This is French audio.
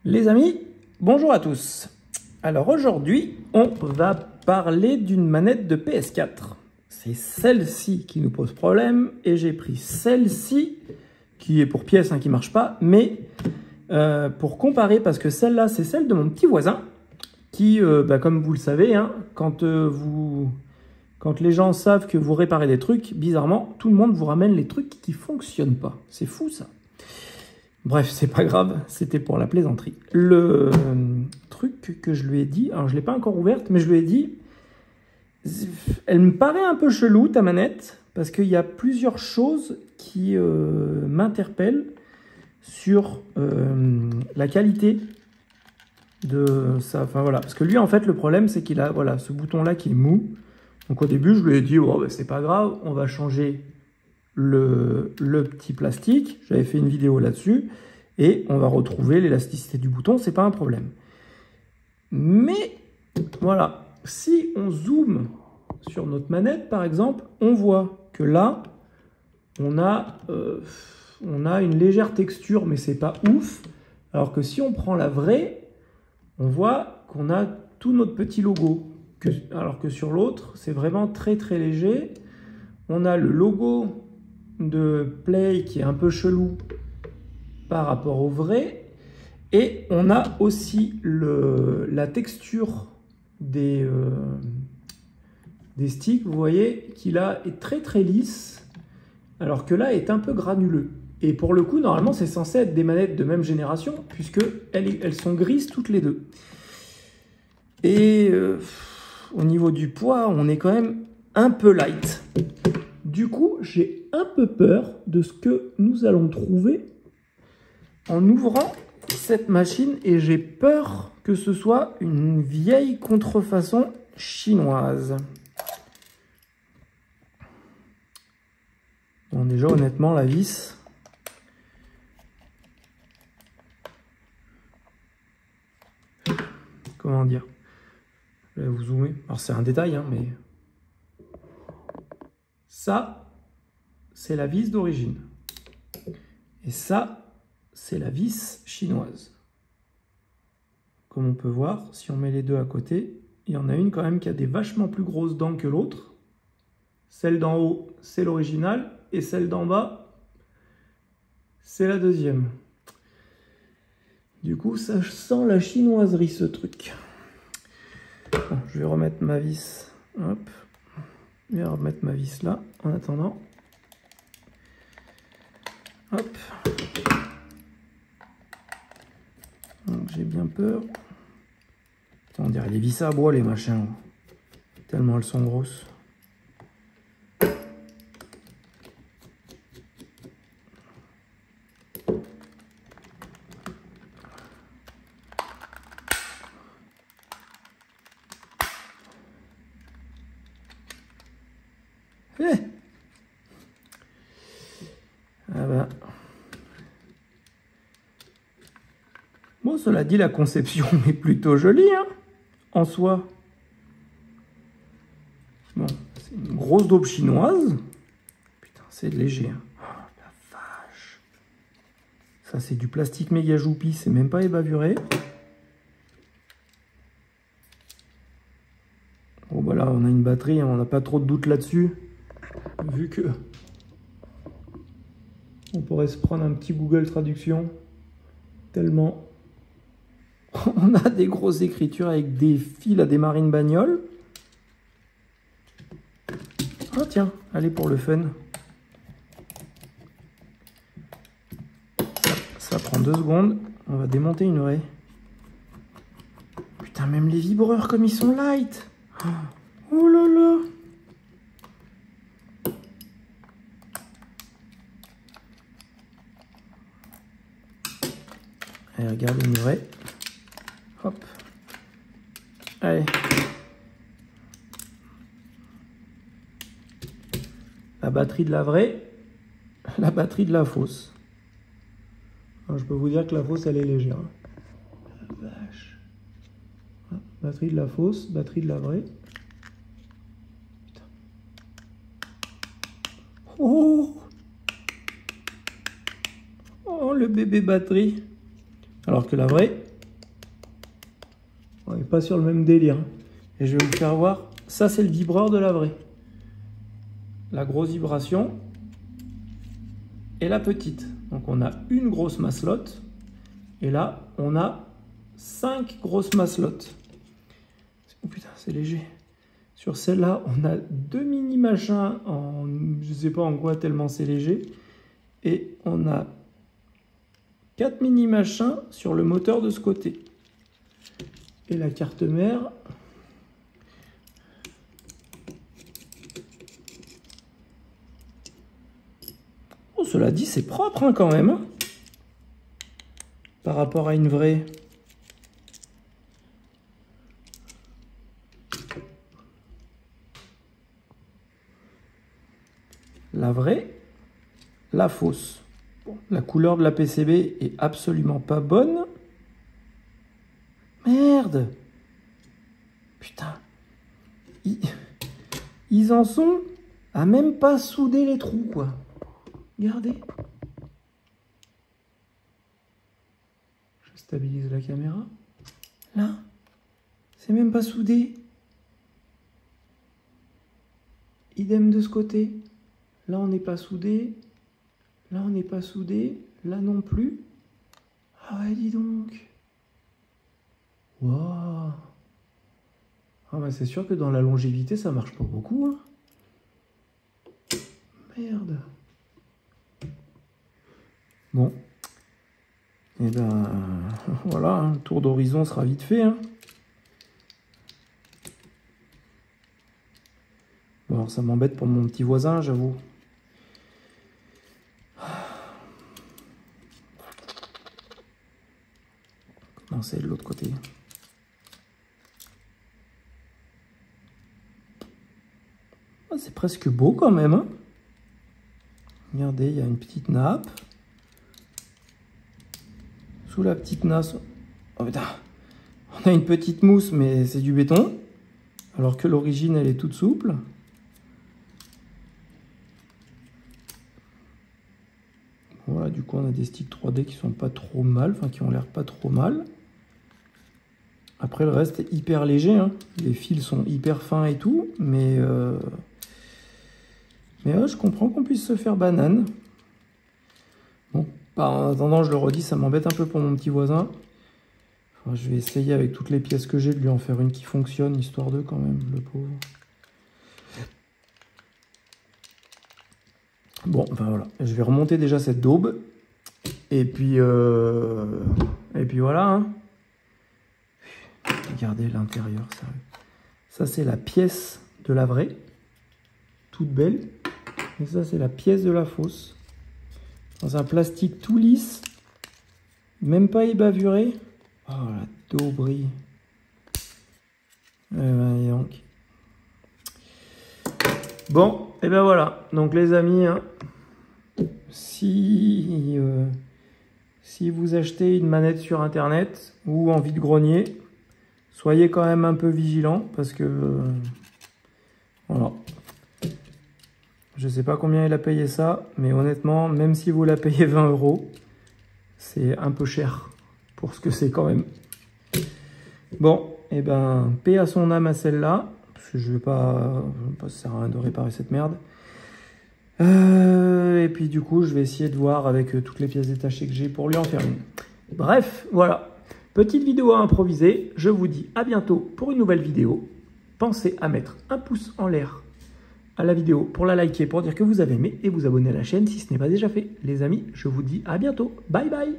Les amis, bonjour à tous. Alors aujourd'hui, on va parler d'une manette de PS4. C'est celle-ci qui nous pose problème et j'ai pris celle-ci qui est pour pièce, qui ne marche pas, mais pour comparer, parce que celle-là, c'est celle de mon petit voisin qui, comme vous le savez, quand les gens savent que vous réparez des trucs, bizarrement, tout le monde vous ramène les trucs qui ne fonctionnent pas. C'est fou ça. Bref, c'est pas grave, c'était pour la plaisanterie. Le truc que je lui ai dit, alors je ne l'ai pas encore ouverte, mais je lui ai dit, elle me paraît un peu chelou ta manette, parce qu'il y a plusieurs choses qui m'interpellent sur la qualité de ça. Enfin voilà, parce que lui en fait le problème c'est qu'il a ce bouton là qui est mou. Donc au début je lui ai dit, c'est pas grave, on va changer le petit plastique, j'avais fait une vidéo là-dessus, et on va retrouver l'élasticité du bouton, c'est pas un problème. Mais voilà, si on zoome sur notre manette par exemple, on voit que là, on a une légère texture, mais c'est pas ouf, alors que si on prend la vraie, on voit qu'on a tout notre petit logo, alors que sur l'autre, c'est vraiment très très léger. On a le logo de Play qui est un peu chelou par rapport au vrai, et on a aussi la texture des sticks, vous voyez, qui là est très très lisse, alors que là est un peu granuleux. Et pour le coup, normalement, c'est censé être des manettes de même génération, puisque elles sont grises toutes les deux. Et au niveau du poids, on est quand même un peu light. Du coup, j'ai un peu peur de ce que nous allons trouver en ouvrant cette machine, et j'ai peur que ce soit une vieille contrefaçon chinoise. Bon, déjà, honnêtement, la vis... Comment dire? Je vais vous zoomer. Alors, c'est un détail, mais... Ça, c'est la vis d'origine. Et ça, c'est la vis chinoise. Comme on peut voir, si on met les deux à côté, il y en a une quand même qui a des vachement plus grosses dents que l'autre. Celle d'en haut, c'est l'original, et celle d'en bas, c'est la deuxième. Du coup, ça sent la chinoiserie, ce truc. Bon, je vais remettre ma vis. Hop. Je vais remettre ma vis là, en attendant. Hop. Donc j'ai bien peur. Putain, on dirait les vis à bois, les machins. Tellement elles sont grosses. Ah bah. Bon, cela dit, la conception est plutôt jolie, en soi. Bon, c'est une grosse daube chinoise. Putain, c'est léger. Oh, la vache. Ça, c'est du plastique méga joupi, c'est même pas ébavuré. Bon, bah là, on a une batterie, on n'a pas trop de doute là-dessus. Vu que on pourrait se prendre un petit Google Traduction. Tellement on a des grosses écritures avec des fils à démarrer une bagnole. Ah tiens, allez pour le fun. Ça prend 2 secondes. On va démonter une raie. Putain, même les vibreurs comme ils sont light. Oh là là. Allez, regardez une raie. Hop. Allez. La batterie de la vraie, la batterie de la fausse. Alors, je peux vous dire que la fausse, elle est légère. La vache. Batterie de la fausse, batterie de la vraie. Putain. Oh! Oh Oh, le bébé batterie. Alors que la vraie, on n'est pas sur le même délire. Et je vais vous faire voir. Ça, c'est le vibreur de la vraie. La grosse vibration et la petite. Donc, on a une grosse masselotte. Et là, on a 5 grosses masselottes. Oh putain, c'est léger. Sur celle-là, on a 2 mini machins en je sais pas en quoi tellement c'est léger. Et on a 4 mini machins sur le moteur de ce côté. Et la carte mère. Oh, cela dit, c'est propre hein, quand même. Hein, par rapport à une vraie. La vraie, la fausse. Bon, la couleur de la PCB est absolument pas bonne. Merde! Putain. Ils en sont à même pas souder les trous, quoi. Regardez. Je stabilise la caméra. Là, c'est même pas soudé. Idem de ce côté. Là, on n'est pas soudé. Là, on n'est pas soudé. Là non plus. Ah ouais, dis donc. Waouh. Ah bah c'est sûr que dans la longévité, ça marche pas beaucoup. Hein. Merde. Bon. Et ben voilà, hein, le tour d'horizon sera vite fait. Hein. Bon, alors ça m'embête pour mon petit voisin, j'avoue. Non, c'est de l'autre côté. Oh, c'est presque beau quand même. Hein. Regardez, il y a une petite nappe. Sous la petite nappe, oh putain, on a une petite mousse, mais c'est du béton. Alors que l'origine, elle est toute souple. Voilà, du coup, on a des sticks 3D qui sont pas trop mal, enfin qui ont l'air pas trop mal. Après, le reste est hyper léger. Hein. Les fils sont hyper fins et tout, mais je comprends qu'on puisse se faire banane. Bon, en attendant, je le redis, ça m'embête un peu pour mon petit voisin. Enfin, je vais essayer avec toutes les pièces que j'ai de lui en faire une qui fonctionne, histoire de quand même, le pauvre. Bon, enfin voilà, je vais remonter déjà cette daube. Et puis voilà. Hein. Regardez l'intérieur, ça c'est la pièce de la vraie, toute belle. Et ça c'est la pièce de la fausse. Dans un plastique tout lisse, même pas ébavuré. Oh la dauberie. Donc. Bon, et ben voilà. Donc les amis, hein, si vous achetez une manette sur internet ou en vide-grenier, soyez quand même un peu vigilant parce que voilà. Je sais pas combien il a payé ça, mais honnêtement, même si vous la payez 20 €, c'est un peu cher pour ce que c'est quand même. Bon, et ben, paix à son âme à celle-là, parce que je vais pas, ça sert à rien de réparer cette merde. Et puis du coup, je vais essayer de voir avec toutes les pièces détachées que j'ai pour lui en faire une. Bref, voilà. Petite vidéo à improviser. Je vous dis à bientôt pour une nouvelle vidéo. Pensez à mettre un pouce en l'air à la vidéo pour la liker, pour dire que vous avez aimé et vous abonner à la chaîne si ce n'est pas déjà fait. Les amis, je vous dis à bientôt. Bye bye.